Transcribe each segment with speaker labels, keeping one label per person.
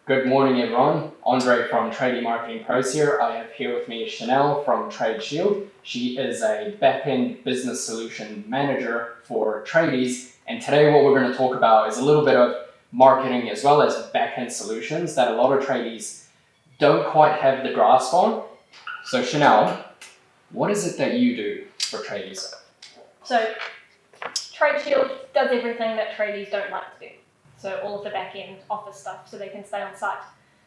Speaker 1: Good morning, everyone. Andre from Tradie Marketing Pros here. I have here with me Chanel from Trade Shield. She is a back-end business solution manager for tradies. And today what we're going to talk about is a little bit of marketing as well as back-end solutions that a lot of tradies don't quite have the grasp on. So Chanel, what is it that you do for tradies?
Speaker 2: So Trade Shield does everything that tradies don't like to do. So all of the back-end office stuff so they can stay on site.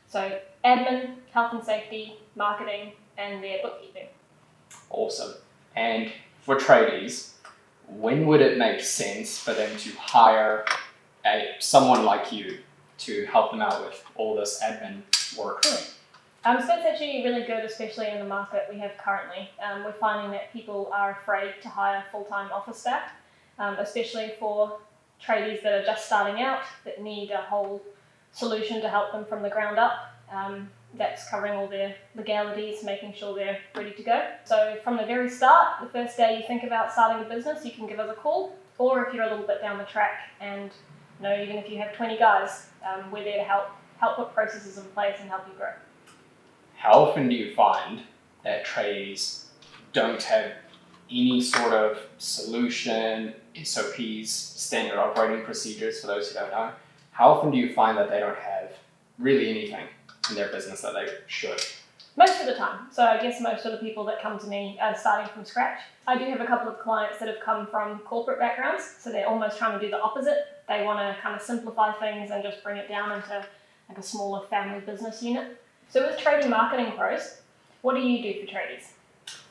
Speaker 2: So admin, health and safety, marketing, and their bookkeeping.
Speaker 1: Awesome. And for tradies, when would it make sense for them to hire someone like you to help them out with all this admin work?
Speaker 2: So it's actually really good, especially in the market we have currently. We're finding that people are afraid to hire full-time office staff, especially for tradies that are just starting out, that need a whole solution to help them from the ground up. That's covering all their legalities, making sure they're ready to go. So from the very start, the first day you think about starting a business, you can give us a call, or if you're a little bit down the track and even if you have 20 guys, we're there to help put processes in place and help you grow.
Speaker 1: How often do you find that tradies don't have any sort of solution, SOPs, standard operating procedures for those who don't know? How often do you find that they don't have really anything in their business that they should?
Speaker 2: Most of the time. So I guess most of the people that come to me are starting from scratch. I do have a couple of clients that have come from corporate backgrounds, so they're almost trying to do the opposite. They want to kind of simplify things and just bring it down into like a smaller family business unit. So with Tradie Marketing Pros, what do you do for tradies?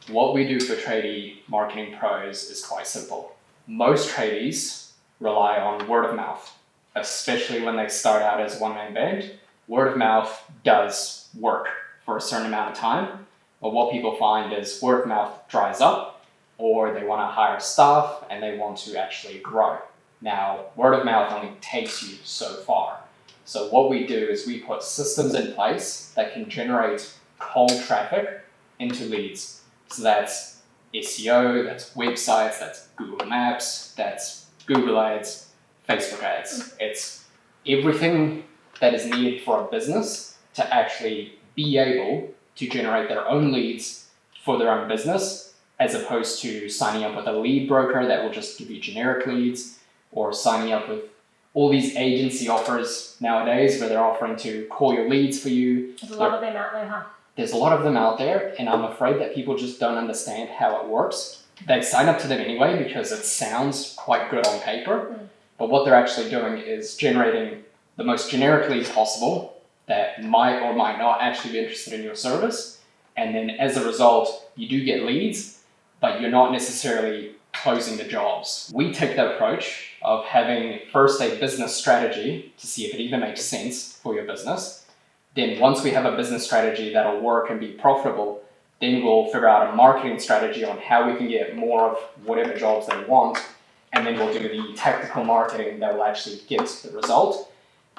Speaker 1: What we do for Tradie Marketing Pros is quite simple. Most tradies rely on word of mouth, especially when they start out as a one-man band. Word of mouth does work for a certain amount of time, but what people find is word of mouth dries up, or they want to hire staff and they want to actually grow. Now, word of mouth only takes you so far. So what we do is we put systems in place that can generate cold traffic into leads. So that's SEO, that's websites, that's Google Maps, that's Google Ads, Facebook Ads. It's everything that is needed for a business to actually be able to generate their own leads for their own business, as opposed to signing up with a lead broker that will just give you generic leads, or signing up with all these agency offers nowadays where they're offering to call your leads for you.
Speaker 2: There's a lot of them out there, huh?
Speaker 1: There's a lot of them out there, and I'm afraid that people just don't understand how it works. They sign up to them anyway because it sounds quite good on paper, but what they're actually doing is generating the most generic lead possible that might or might not actually be interested in your service. And then as a result, you do get leads, but you're not necessarily closing the jobs. We take the approach of having first a business strategy to see if it even makes sense for your business. Then once we have a business strategy that'll work and be profitable, then we'll figure out a marketing strategy on how we can get more of whatever jobs they want. And then we'll do the tactical marketing that will actually get the result.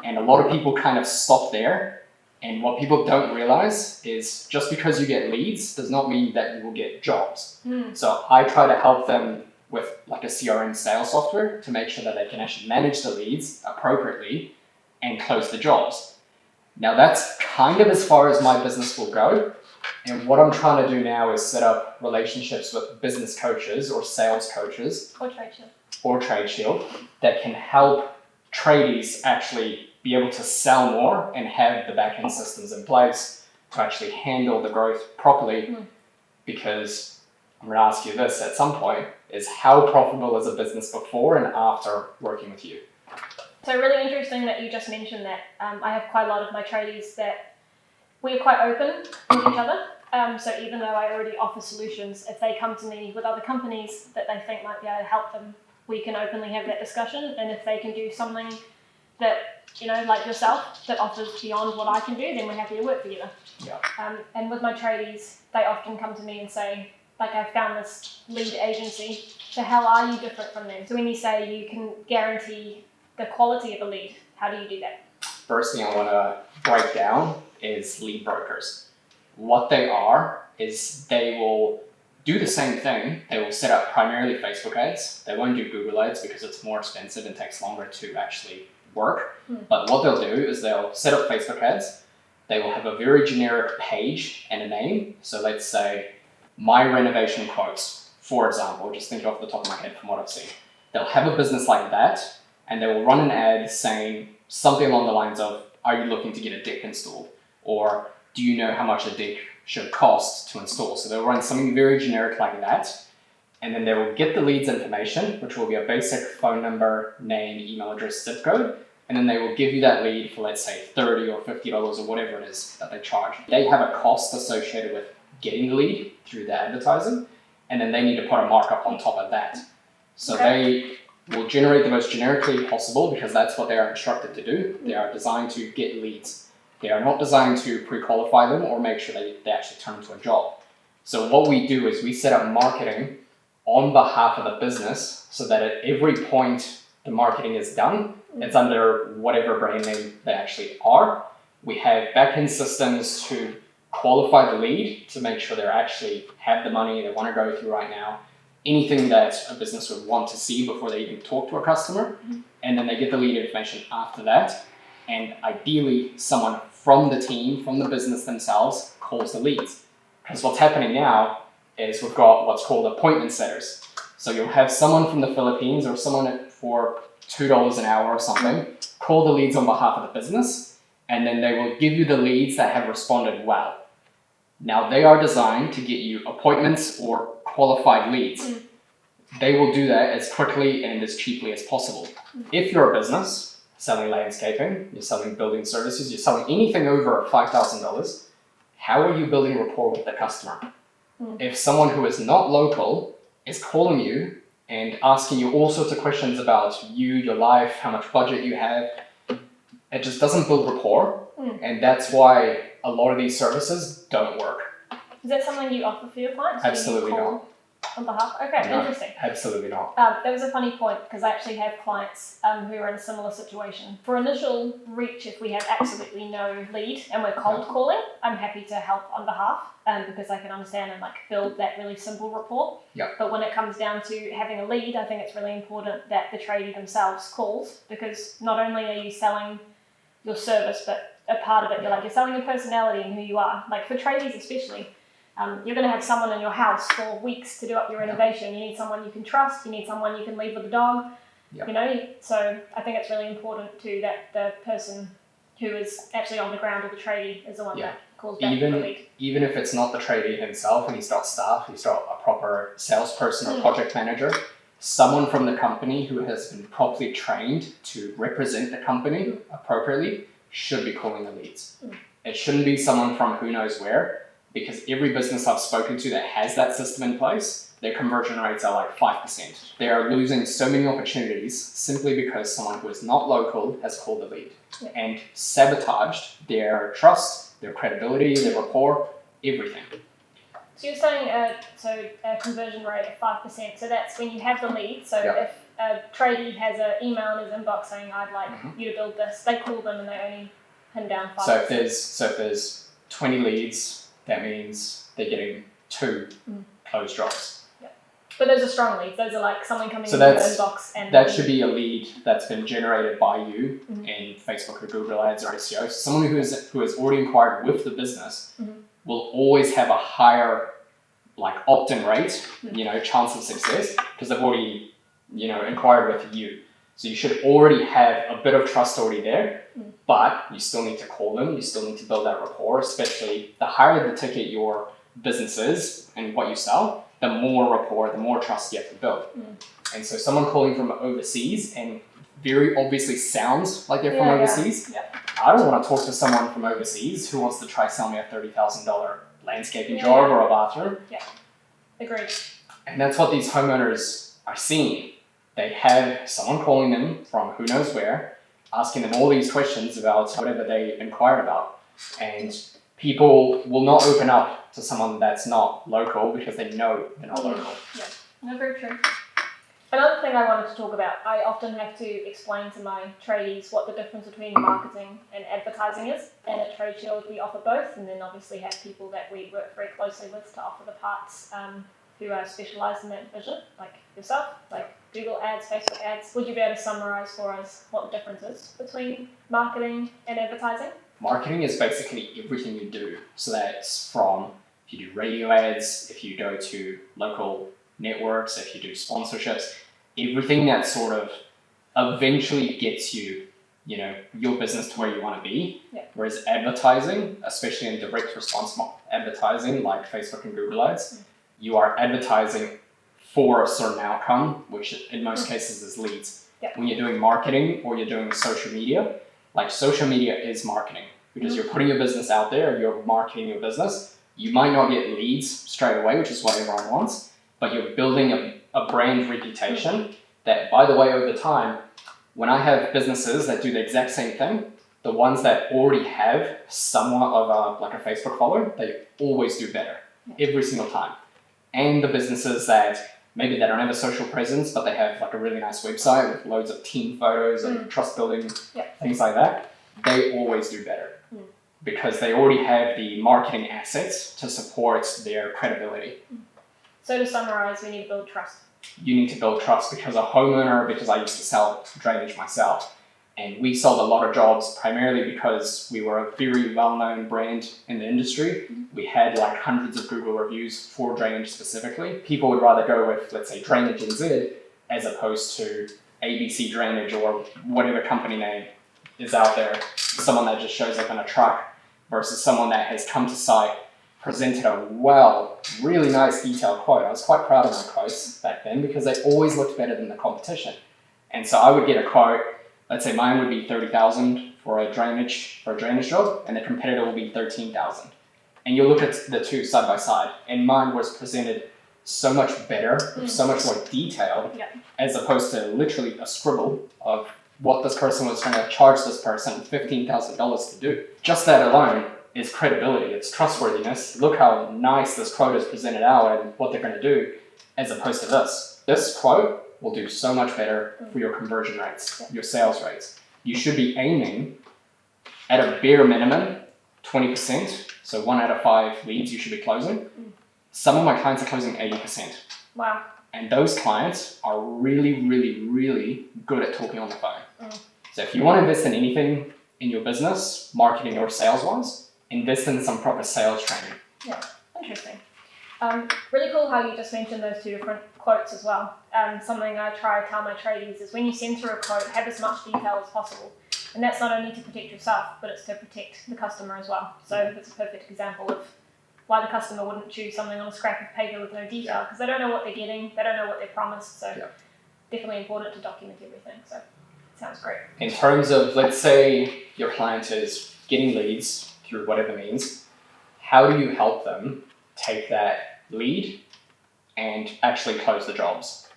Speaker 1: And a lot of people kind of stop there. And what people don't realize is just because you get leads does not mean that you will get jobs. So I try to help them with like a CRM sales software to make sure that they can actually manage the leads appropriately and close the jobs. Now that's kind of as far as my business will go. And what I'm trying to do now is set up relationships with business coaches or sales coaches or Trade Shield that can help tradies actually be able to sell more and have the back-end systems in place to actually handle the growth properly. Because I'm going to ask you this at some point, is how profitable is a business before and after working with you?
Speaker 2: So really interesting that you just mentioned that. I have quite a lot of my tradies that we're quite open with each other. So even though I already offer solutions, if they come to me with other companies that they think might be able to help them, we can openly have that discussion. And if they can do something that, like yourself, that offers beyond what I can do, then we're happy to work together.
Speaker 1: Yeah.
Speaker 2: And with my tradies, they often come to me and say, like, I found this lead agency, so how are you different from them? So when you say you can guarantee the quality of a lead, how do you do that?
Speaker 1: First thing I want to break down is lead brokers. What they are is they will do the same thing. They will set up primarily Facebook ads. They won't do Google ads because it's more expensive and takes longer to actually work. But what they'll do is they'll set up Facebook ads. They will have a very generic page and a name. So let's say my renovation quotes, for example, just think off the top of my head from what I've seen. They'll have a business like that, and they will run an ad saying something along the lines of, are you looking to get a deck installed? Or do you know how much a deck should cost to install? So they'll run something very generic like that, and then they will get the leads information, which will be a basic phone number, name, email address, zip code, and then they will give you that lead for, let's say, $30 or $50 or whatever it is that they charge. They have a cost associated with getting the lead through the advertising, and then they need to put a markup on top of that. So they will generate the most generically possible because that's what they are instructed to do. They are designed to get leads. They are not designed to pre-qualify them or make sure they actually turn into a job. So what we do is we set up marketing on behalf of the business so that at every point the marketing is done, it's under whatever brand name they actually are. We have back-end systems to qualify the lead to make sure they actually have the money they want to go through right now. Anything that a business would want to see before they even talk to a customer. And then they get the lead information after that. And ideally, someone from the team, from the business themselves, calls the leads. Because what's happening now is we've got what's called appointment setters. So you'll have someone from the Philippines or someone for $2 an hour or something call the leads on behalf of the business, and then they will give you the leads that have responded well. Now, they are designed to get you appointments or qualified leads. They will do that as quickly and as cheaply as possible. If you're a business selling landscaping, you're selling building services, you're selling anything over $5,000, how are you building rapport with the customer? If someone who is not local is calling you and asking you all sorts of questions about you, your life, how much budget you have, it just doesn't build rapport. And that's why a lot of these services don't work.
Speaker 2: Is that something you offer for your clients?
Speaker 1: Absolutely not.
Speaker 2: On behalf? Okay,
Speaker 1: No,
Speaker 2: interesting.
Speaker 1: Absolutely not.
Speaker 2: That was a funny point because I actually have clients who are in a similar situation. For initial reach, if we have absolutely no lead and we're cold calling, I'm happy to help on behalf because I can understand and build that really simple rapport. But when it comes down to having a lead, I think it's really important that the tradie themselves calls, because not only are you selling your service, but a part of it, you're selling your personality and who you are. Like for tradies especially, you're going to have someone in your house for weeks to do up your renovation. You need someone you can trust. You need someone you can leave with the dog. You know, so I think it's really important too that the person who is actually on the ground, or the tradie, is the one that calls back the lead. Even
Speaker 1: if it's not the tradie himself and he's got staff, he's got a proper salesperson or project manager, someone from the company who has been properly trained to represent the company appropriately should be calling the leads. It shouldn't be someone from who knows where, because every business I've spoken to that has that system in place, their conversion rates are 5%. They are losing so many opportunities simply because someone who is not local has called the lead and sabotaged their trust, their credibility, their rapport, everything.
Speaker 2: So you're saying a conversion rate of 5%. So that's when you have the lead. So if a tradie has an email in his inbox saying, I'd like you to build this, they call them and they only pin down 5%.
Speaker 1: So if there's 20 leads, that means they're getting 2 closed jobs.
Speaker 2: But those are strong leads. Those are someone coming in your inbox. And
Speaker 1: that should be a lead that's been generated by you in Facebook or Google Ads or SEO. So someone who has already inquired with the business will always have a higher opt-in rate, chance of success, because they've already, inquired with you. So you should already have a bit of trust already there, but you still need to call them. You still need to build that rapport, especially the higher the ticket your business is and what you sell, the more rapport, the more trust you have to build. And so someone calling from overseas and very obviously sounds like they're from overseas. I don't want to talk to someone from overseas who wants to try sell me a $30,000 landscaping job or a bathroom.
Speaker 2: Agreed.
Speaker 1: And that's what these homeowners are seeing. They have someone calling them from who knows where, asking them all these questions about whatever they inquired about. And people will not open up to someone that's not local because they know they're not local.
Speaker 2: No, very true. Another thing I wanted to talk about, I often have to explain to my tradies what the difference between marketing and advertising is. And at Trade Shield, we offer both, and then obviously have people that we work very closely with to offer the parts who are specialised in that division, like yourself, Google ads, Facebook ads. Would you be able to summarize for us what the difference is between marketing and advertising?
Speaker 1: Marketing is basically everything you do. So that's from if you do radio ads, if you go to local networks, if you do sponsorships, everything that sort of eventually gets you, your business to where you want to be.
Speaker 2: Yeah.
Speaker 1: Whereas advertising, especially in direct response advertising like Facebook and Google ads, you are advertising for a certain outcome, which in most cases is leads.
Speaker 2: Yeah.
Speaker 1: When you're doing marketing or you're doing social media, like social media is marketing because you're putting your business out there, you're marketing your business. You might not get leads straight away, which is what everyone wants, but you're building a brand reputation that, by the way, over time, when I have businesses that do the exact same thing, the ones that already have somewhat of like a Facebook following, they always do better every single time. And the businesses that maybe they don't have a social presence, but they have like a really nice website with loads of team photos and trust building, things like that, they always do better because they already have the marketing assets to support their credibility.
Speaker 2: So to summarize, we need to build trust.
Speaker 1: You need to build trust because a homeowner, because I used to sell drainage myself, and we sold a lot of jobs primarily because we were a very well-known brand in the industry. We had like hundreds of Google reviews for drainage specifically. People would rather go with, let's say, Drainage NZ as opposed to ABC Drainage or whatever company name is out there. Someone that just shows up in a truck versus someone that has come to site, presented a really nice detailed quote. I was quite proud of my quotes back then because they always looked better than the competition. And so I would get a quote, let's say mine would be 30,000 for a drainage job, and the competitor will be 13,000. And you look at the two side by side, and mine was presented so much better, so much more detailed, as opposed to literally a scribble of what this person was going to charge this person $15,000 to do. Just that alone is credibility, it's trustworthiness. Look how nice this quote is presented out and what they're going to do, as opposed to this. This quote will do so much better for your conversion rates, your sales rates. You should be aiming at a bare minimum 20%, so 1 out of 5 leads you should be closing. Some of my clients are closing 80%.
Speaker 2: Wow.
Speaker 1: And those clients are really, really, really good at talking on the phone. So if you want to invest in anything in your business, marketing or sales-wise, invest in some proper sales training.
Speaker 2: Yeah, interesting. Really cool how you just mentioned those two different quotes as well. Something I try to tell my tradies is when you send through a quote, have as much detail as possible. And that's not only to protect yourself, but it's to protect the customer as well. So that's a perfect example of why the customer wouldn't choose something on a scrap of paper with no detail, because they don't know what they're getting, they don't know what they're promised. So definitely important to document everything. So it sounds great.
Speaker 1: In terms of, let's say your client is getting leads through whatever means, how do you help them take that lead and actually close the jobs?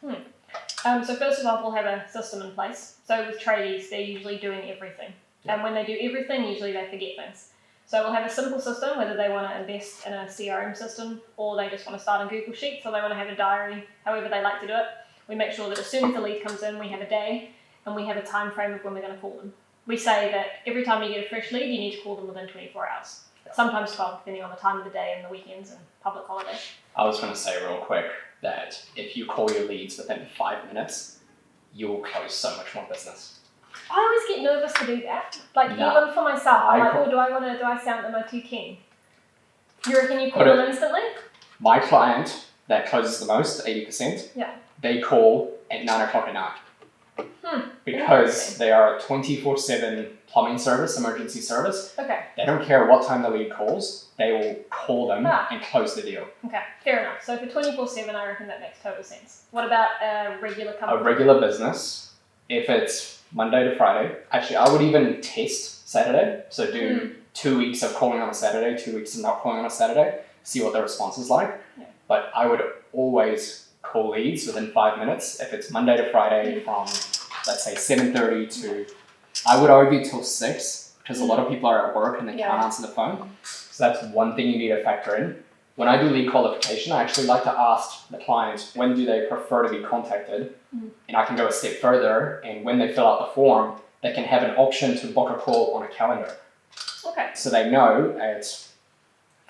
Speaker 2: So first of all, we'll have a system in place. So with tradies, they're usually doing everything. And when they do everything, usually they forget things. So we'll have a simple system, whether they want to invest in a CRM system or they just want to start a Google Sheets or they want to have a diary, however they like to do it. We make sure that as soon as the lead comes in, we have a day and we have a time frame of when we're going to call them. We say that every time you get a fresh lead, you need to call them within 24 hours. Sometimes 12, depending on the time of the day and the weekends and public holidays.
Speaker 1: I was going to say real quick that if you call your leads within 5 minutes, you will close so much more business.
Speaker 2: I always get nervous to do that. Even for myself, I'm like, do I sound, am I too keen? You reckon you call them instantly?
Speaker 1: My client that closes the most, 80%, they call at 9 o'clock at night. Because they are a 24/7 plumbing service, emergency service. Okay. They don't care what time the lead calls, they will call them and close the deal.
Speaker 2: Okay, fair enough. So for 24/7, I reckon that makes total sense. What about a regular company?
Speaker 1: A regular business, if it's Monday to Friday, actually I would even test Saturday. So do 2 weeks of calling on a Saturday, 2 weeks of not calling on a Saturday, see what the response is like. Yeah. But I would always call leads within 5 minutes. If it's Monday to Friday from, let's say 7:30 to, I would argue till 6, because a lot of people are at work and they can't answer the phone. So that's one thing you need to factor in. When I do lead qualification, I actually like to ask the client, when do they prefer to be contacted? And I can go a step further, and when they fill out the form, they can have an option to book a call on a calendar. Okay. So they know at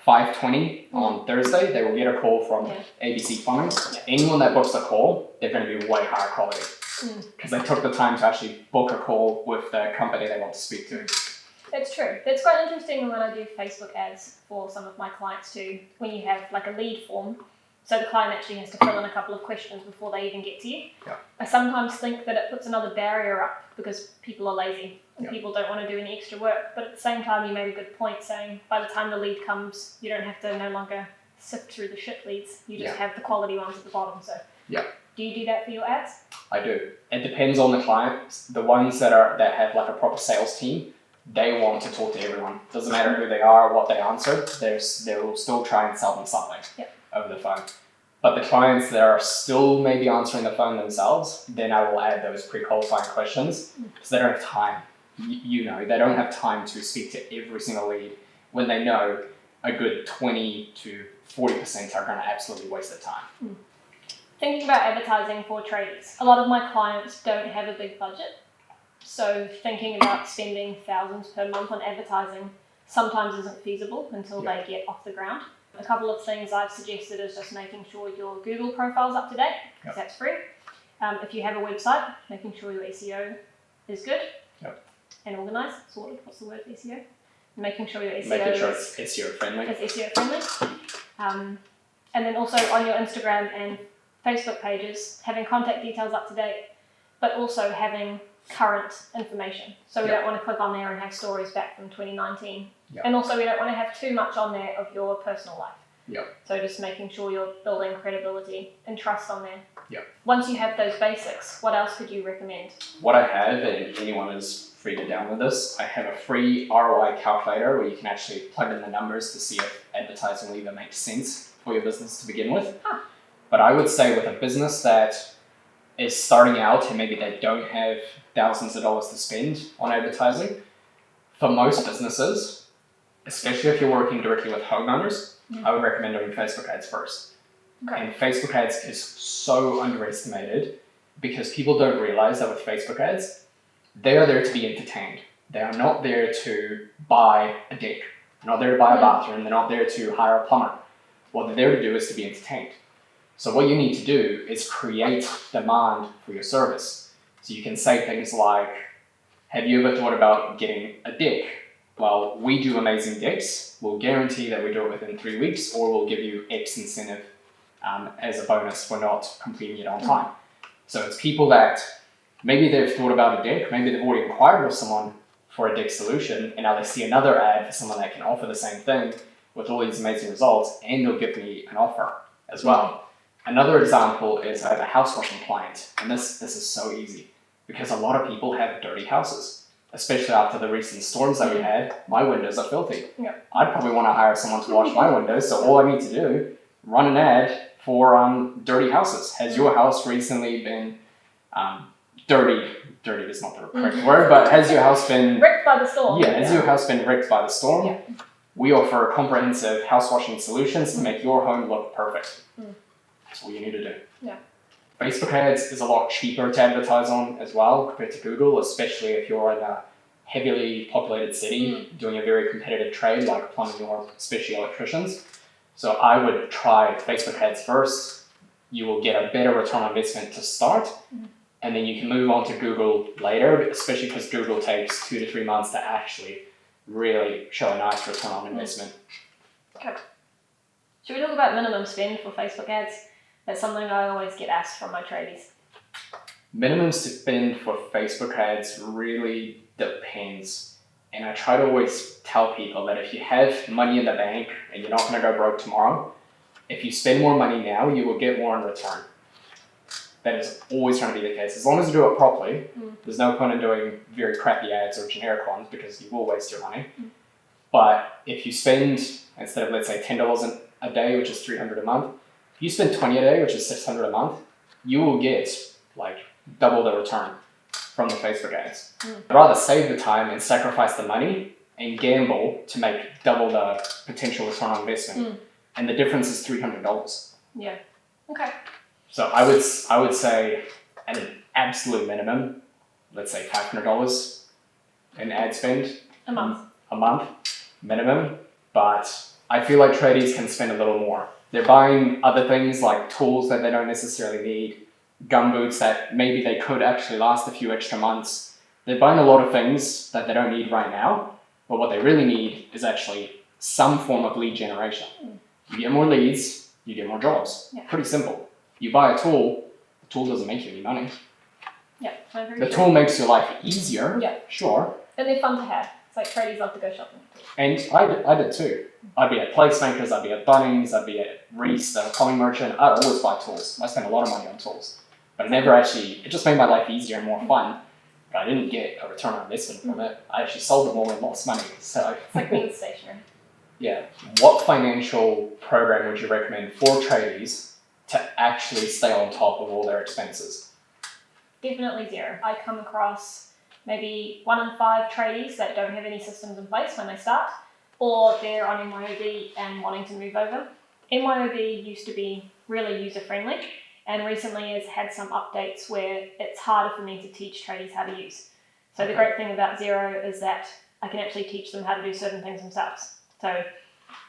Speaker 1: 5:20 on Thursday, they will get a call from ABC Plumbing. Anyone that books a call, they're going to be way higher quality because they took the time to actually book a call with the company they want to speak to.
Speaker 2: That's true. That's quite interesting when I do Facebook ads for some of my clients too, when you have like a lead form. So the client actually has to fill in a couple of questions before they even get to you.
Speaker 1: Yeah.
Speaker 2: I sometimes think that it puts another barrier up because people are lazy and people don't want to do any extra work. But at the same time, you made a good point saying by the time the lead comes, you don't have to no longer sift through the shit leads. You just have the quality ones at the bottom. So do you do that for your ads? I
Speaker 1: do. It depends on the client. The ones that have like a proper sales team, they want to talk to everyone. Doesn't matter who they are, what they answer, they will still try and sell them something over the phone. But the clients that are still maybe answering the phone themselves, then I will add those pre-qualifying questions because they don't have time. They don't have time to speak to every single lead when they know a good 20 to 40% are going to absolutely waste their time.
Speaker 2: Thinking about advertising for tradies, a lot of my clients don't have a big budget. So thinking about spending thousands per month on advertising sometimes isn't feasible until they get off the ground. A couple of things I've suggested is just making sure your Google profile's up to date, because that's free. If you have a website, making sure your SEO is good and organised, sorted. What's the word for SEO? Making sure your SEO
Speaker 1: it's SEO friendly.
Speaker 2: And then also on your Instagram and Facebook pages, having contact details up to date, but also having current information. So we don't want to click on there and have stories back from 2019. And also we don't want to have too much on there of your personal life. So just making sure you're building credibility and trust on there. Once you have those basics, what else could you recommend?
Speaker 1: What I have, and anyone is free to download this, I have a free ROI calculator where you can actually plug in the numbers to see if advertising will even make sense for your business to begin with. But I would say with a business that is starting out and maybe they don't have thousands of dollars to spend on advertising, for most businesses, especially if you're working directly with homeowners, I would recommend doing Facebook ads first. And Facebook ads is so underestimated because people don't realize that with Facebook ads, they are there to be entertained. They are not there to buy a deck. They're not there to buy a bathroom. They're not there to hire a plumber. What they're there to do is to be entertained. So what you need to do is create demand for your service. So you can say things like, have you ever thought about getting a deck? Well, we do amazing decks. We'll guarantee that we do it within 3 weeks, or we'll give you X incentive as a bonus for not completing it on time. So it's people that maybe they've thought about a deck, maybe they've already inquired with someone for a deck solution, and now they see another ad for someone that can offer the same thing with all these amazing results, and they'll give me an offer as well. Another example is I have a house washing client, and this is so easy because a lot of people have dirty houses, especially after the recent storms that we had. My windows are filthy. I'd probably want to hire someone to wash my windows, so all I need to do, run an ad for dirty houses. Has your house recently been dirty? Dirty is not the correct word, but has your house been
Speaker 2: wrecked by the storm?
Speaker 1: Has your house been wrecked by the storm? We offer comprehensive house washing solutions to make your home look perfect. That's all you need to do. Facebook ads is a lot cheaper to advertise on as well compared to Google, especially if you're in a heavily populated city doing a very competitive trade like plumbing or especially electricians. So I would try Facebook ads first. You will get a better return on investment to start, and then you can move on to Google later, especially because Google takes 2 to 3 months to actually really show a nice return on investment.
Speaker 2: Should we talk about minimum spend for Facebook ads? That's something I always get asked from my tradies.
Speaker 1: Minimum spend for Facebook ads really depends. And I try to always tell people that if you have money in the bank and you're not going to go broke tomorrow, if you spend more money now, you will get more in return. That is always going to be the case. As long as you do it properly, there's no point in doing very crappy ads or generic ones because you will waste your money. But if you spend, instead of let's say $10 a day, which is $300 a month, if you spend $20 a day, which is $600 a month, you will get like double the return from the Facebook ads. I'd rather save the time and sacrifice the money and gamble to make double the potential return on investment. And the difference is $300. So I would say at an absolute minimum, let's say $500 in ad spend.
Speaker 2: A month.
Speaker 1: A month minimum, but I feel like tradies can spend a little more. They're buying other things like tools that they don't necessarily need, gumboots that maybe they could actually last a few extra months. They're buying a lot of things that they don't need right now, but what they really need is actually some form of lead generation. You get more leads, you get more jobs.
Speaker 2: Yeah.
Speaker 1: Pretty simple. You buy a tool, the tool doesn't make you any money.
Speaker 2: Yeah,
Speaker 1: The tool makes your life easier,
Speaker 2: yeah,
Speaker 1: sure.
Speaker 2: and they're fun to have. It's like tradies love to go shopping.
Speaker 1: And I did too. I'd be at Placemakers, I'd be at Bunnings, I'd be at Reese, the comic merchant. I'd always buy tools. I spent a lot of money on tools. But it just made my life easier and more fun. But I didn't get a return on investment from it. I actually sold them all and lost money. So
Speaker 2: it's like being stationary.
Speaker 1: Yeah. What financial program would you recommend for tradies to actually stay on top of all their expenses?
Speaker 2: Definitely Xero. I come across maybe 1 in 5 tradies that don't have any systems in place when they start, or they're on MYOB and wanting to move over. MYOB used to be really user-friendly, and recently has had some updates where it's harder for me to teach tradies how to use. So the great thing about Xero is that I can actually teach them how to do certain things themselves. So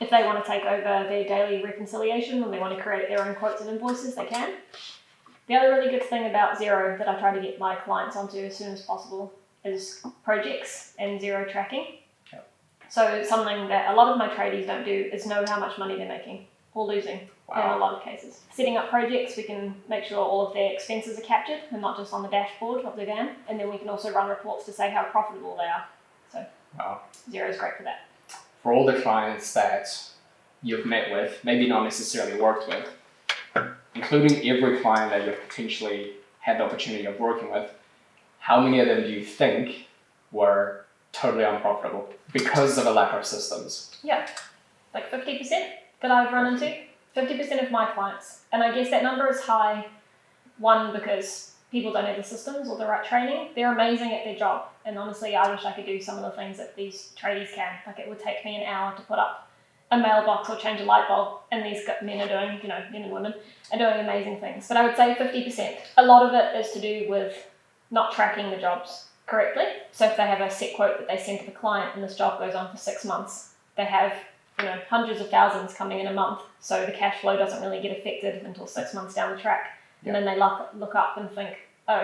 Speaker 2: if they want to take over their daily reconciliation and they want to create their own quotes and invoices, they can. The other really good thing about Xero that I try to get my clients onto as soon as possible is projects and Xero tracking.
Speaker 1: Yep.
Speaker 2: So something that a lot of my tradies don't do is know how much money they're making or losing in a lot of cases. Setting up projects, we can make sure all of their expenses are captured and not just on the dashboard what they're doing. And then we can also run reports to say how profitable they are. So Xero is great for that.
Speaker 1: For all the clients that you've met with, maybe not necessarily worked with, including every client that you've potentially had the opportunity of working with, how many of them do you think were totally unprofitable because of a lack of systems?
Speaker 2: Yeah, like 50% that I've run into. 50% of my clients. And I guess that number is high, one, because people don't have the systems or the right training. They're amazing at their job. And honestly, I wish I could do some of the things that these tradies can. Like it would take me an hour to put up a mailbox or change a light bulb, and these men are doing, men and women are doing amazing things. But I would say 50%. A lot of it is to do with not tracking the jobs correctly. So if they have a set quote that they send to the client and this job goes on for 6 months, they have hundreds of thousands coming in a month, so the cash flow doesn't really get affected until 6 months down the track. And then they look up and think, oh,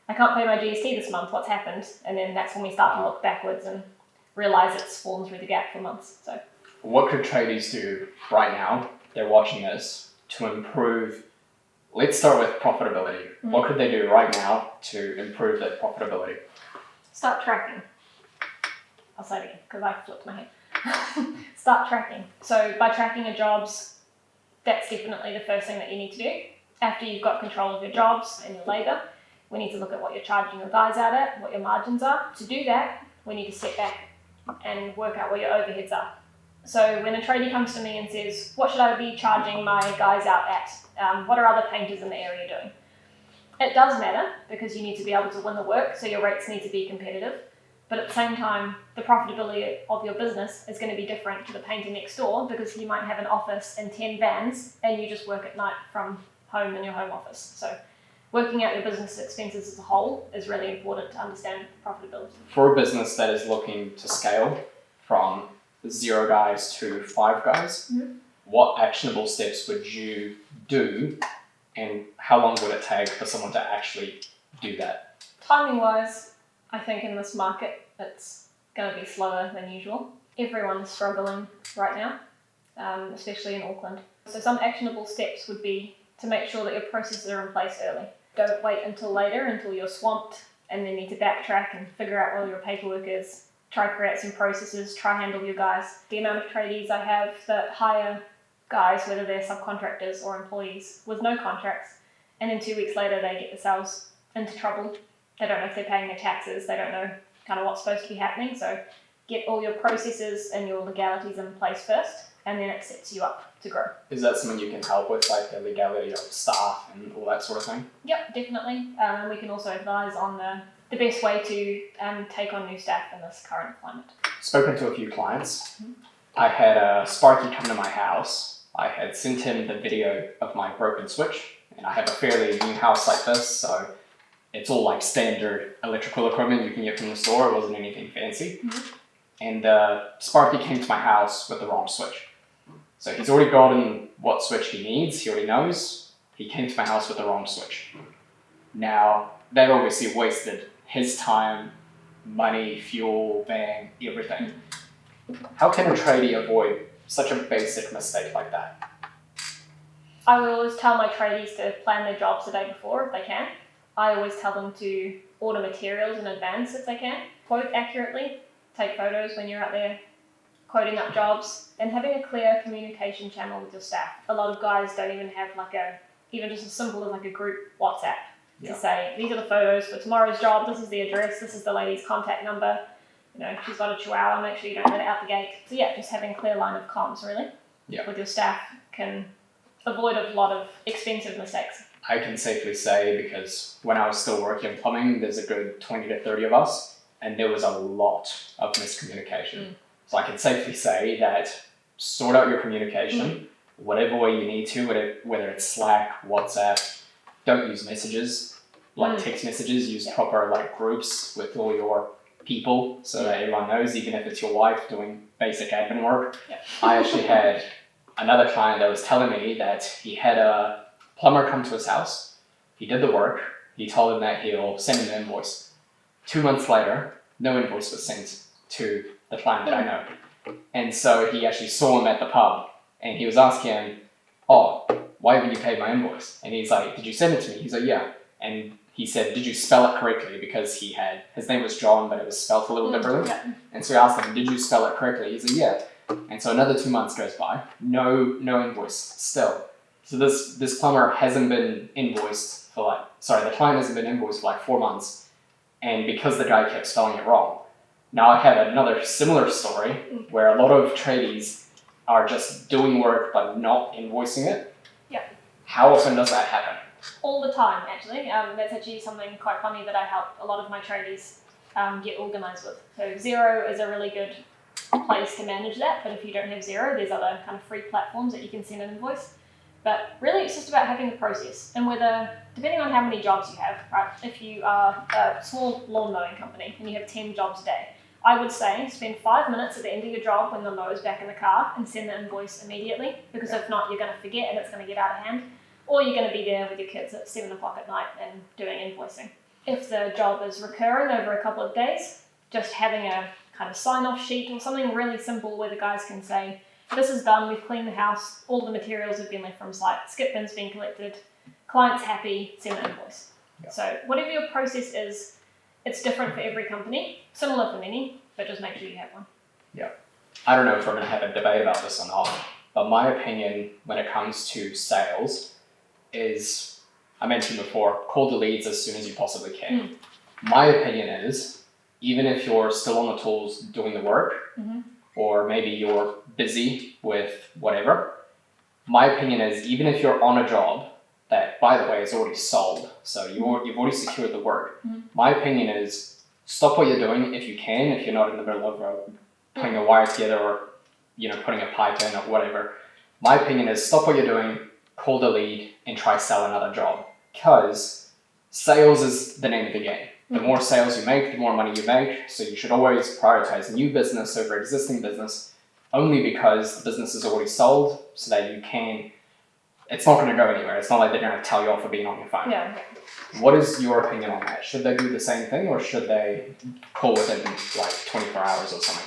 Speaker 2: I can't pay my GST this month, what's happened? And then that's when we start to look backwards and realise it's fallen through the gap for months. So
Speaker 1: what could tradies do right now, they're watching this, to improve? Let's start with profitability. Mm-hmm. What could they do right now to improve their profitability?
Speaker 2: Start tracking. I'll say it again because I flipped my head. Start tracking. So by tracking your jobs, that's definitely the first thing that you need to do. After you've got control of your jobs and your labour, we need to look at what you're charging your guys out at, what your margins are. To do that, we need to step back and work out what your overheads are. So when a tradie comes to me and says, what should I be charging my guys out at? What are other painters in the area doing? It does matter because you need to be able to win the work, so your rates need to be competitive. But at the same time, the profitability of your business is going to be different to the painter next door because you might have an office and 10 vans and you just work at night from home in your home office. So working out your business expenses as a whole is really important to understand profitability.
Speaker 1: For a business that is looking to scale from 0 guys to 5 guys, mm-hmm. What actionable steps would you do and how long would it take for someone to actually do that?
Speaker 2: Timing-wise, I think in this market, it's going to be slower than usual. Everyone's struggling right now, especially in Auckland. So some actionable steps would be to make sure that your processes are in place early. Don't wait until later, until you're swamped and then need to backtrack and figure out what your paperwork is. Try create some processes, try handle your guys. The amount of tradies I have that hire guys, whether they're subcontractors or employees, with no contracts, and then 2 weeks later they get themselves into trouble. They don't know if they're paying their taxes, they don't know kind of what's supposed to be happening. So get all your processes and your legalities in place first, and then it sets you up to grow.
Speaker 1: Is that something you can help with, like the legality of staff and all that sort of thing?
Speaker 2: Yep, definitely. We can also advise on the best way to take on new staff in this current climate.
Speaker 1: Spoken to a few clients. Mm-hmm. I had Sparky come to my house. I had sent him the video of my broken switch, and I have a fairly new house like this, so it's all like standard electrical equipment you can get from the store. It wasn't anything fancy. Mm-hmm. and the Sparky came to my house with the wrong switch. So he's already gotten what switch he needs, he already knows. He came to my house with the wrong switch. Now, that obviously wasted his time, money, fuel, van, everything. How can a tradie avoid such a basic mistake like that?
Speaker 2: I would always tell my tradies to plan their jobs the day before if they can. I always tell them to order materials in advance if they can, quote accurately, take photos when you're out there quoting up jobs, and having a clear communication channel with your staff. A lot of guys don't even have even just as simple as a group WhatsApp to say, these are the photos for tomorrow's job, this is the address, this is the lady's contact number, she's got a chihuahua, make sure you don't let it out the gate. So yeah, just having a clear line of comms really with your staff can avoid a lot of expensive mistakes.
Speaker 1: I can safely say, because when I was still working in plumbing, there's a good 20 to 30 of us, and there was a lot of miscommunication. So I can safely say that sort out your communication, whatever way you need to, whether it's Slack, WhatsApp. Don't use messages, like text messages. Use proper groups with all your people so that everyone knows, even if it's your wife doing basic admin work. I actually had another client that was telling me that he had a plumber come to his house. He did the work. He told him that he'll send him an invoice. 2 months later, no invoice was sent to the client that I know. And so he actually saw him at the pub and he was asking him, oh, why haven't you paid my invoice? And he's like, did you send it to me? He's like, yeah. And he said, did you spell it correctly? Because his name was John, but it was spelled a little differently. And so he asked him, did you spell it correctly? He's like, yeah. And so another 2 months goes by, no invoice still. So this plumber hasn't been invoiced for the client hasn't been invoiced for 4 months. And because the guy kept spelling it wrong. Now I have another similar story where a lot of tradies are just doing work but not invoicing it. How often does that happen?
Speaker 2: All the time, actually. That's actually something quite funny that I help a lot of my tradies get organised with. So Xero is a really good place to manage that, but if you don't have Xero, there's other kind of free platforms that you can send an invoice. But really, it's just about having the process, and depending on how many jobs you have, right? If you are a small lawn mowing company and you have 10 jobs a day, I would say spend 5 minutes at the end of your job when the mower's back in the car and send the invoice immediately, because if not, you're going to forget and it's going to get out of hand, or you're going to be there with your kids at 7 o'clock at night and doing invoicing. If the job is recurring over a couple of days, just having a kind of sign-off sheet or something really simple where the guys can say, this is done, we've cleaned the house, all the materials have been left from site, skip bin's been collected, client's happy, send the invoice. So whatever your process is, it's different for every company, similar for many, but just make sure you have one.
Speaker 1: I don't know if we're going to have a debate about this or not, but my opinion when it comes to sales is, I mentioned before, call the leads as soon as you possibly can. My opinion is, even if you're still on the tools doing the work, or maybe you're busy with whatever, my opinion is, even if you're on a job that, by the way, is already sold, so you've already secured the work, my opinion is, stop what you're doing if you can, if you're not in the middle of putting a wire together or putting a pipe in or whatever. My opinion is, stop what you're doing, call the lead, and try sell another job. Because sales is the name of the game. The more sales you make, the more money you make. So you should always prioritize new business over existing business, only because the business is already sold, so that it's not going to go anywhere. It's not like they're going to tell you off for being on your phone. What is your opinion on that? Should they do the same thing, or should they call within 24 hours or something?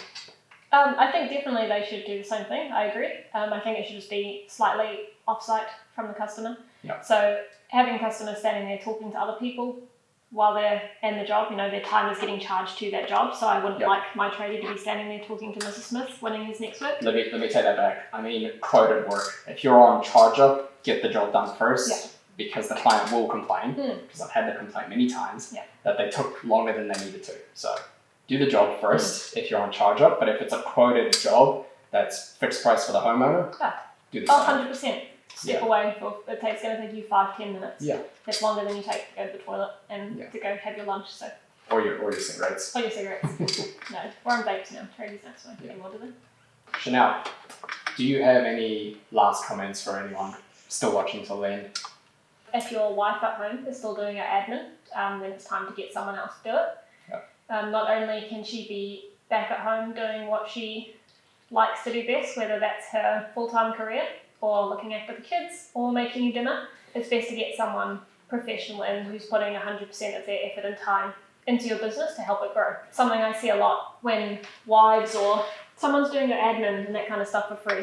Speaker 2: I think definitely they should do the same thing. I agree. I think it should just be slightly off-site from the customer. So having customers standing there talking to other people while they're in the job, their time is getting charged to that job. So I wouldn't like my tradie to be standing there talking to Mrs. Smith winning his next work.
Speaker 1: Let me take that back. I mean, quoted work. If you're on charge-up, get the job done first, because the client will complain, because I've had the complaint many times, that they took longer than they needed to. So do the job first if you're on charge-up, but if it's a quoted job that's fixed price for the homeowner, do the same.
Speaker 2: 100%. Step away. It's going to take you 5-10 minutes. That's longer than you take to go to the toilet and to go have your lunch. So.
Speaker 1: Or your cigarettes.
Speaker 2: Or your cigarettes. No, we're on vapes now. Tradies don't smoke anymore, do they?
Speaker 1: Chanel, do you have any last comments for anyone still watching till the end?
Speaker 2: If your wife at home is still doing her admin, then it's time to get someone else to do it. Not only can she be back at home doing what she likes to do best, whether that's her full-time career or looking after the kids or making you dinner, it's best to get someone professional in who's putting 100% of their effort and time into your business to help it grow. Something I see a lot when wives or someone's doing your admin and that kind of stuff for free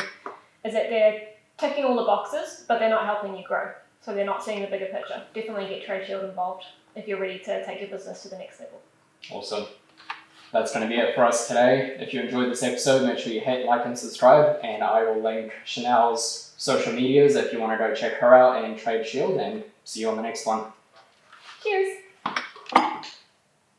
Speaker 2: is that they're ticking all the boxes, but they're not helping you grow. So they're not seeing the bigger picture. Definitely get Trade Shield involved if you're ready to take your business to the next level.
Speaker 1: Awesome. That's going to be it for us today. If you enjoyed this episode, make sure you hit like and subscribe, and I will link Chanel's social medias if you want to go check her out and Trade Shield, and see you on the next one.
Speaker 2: Cheers!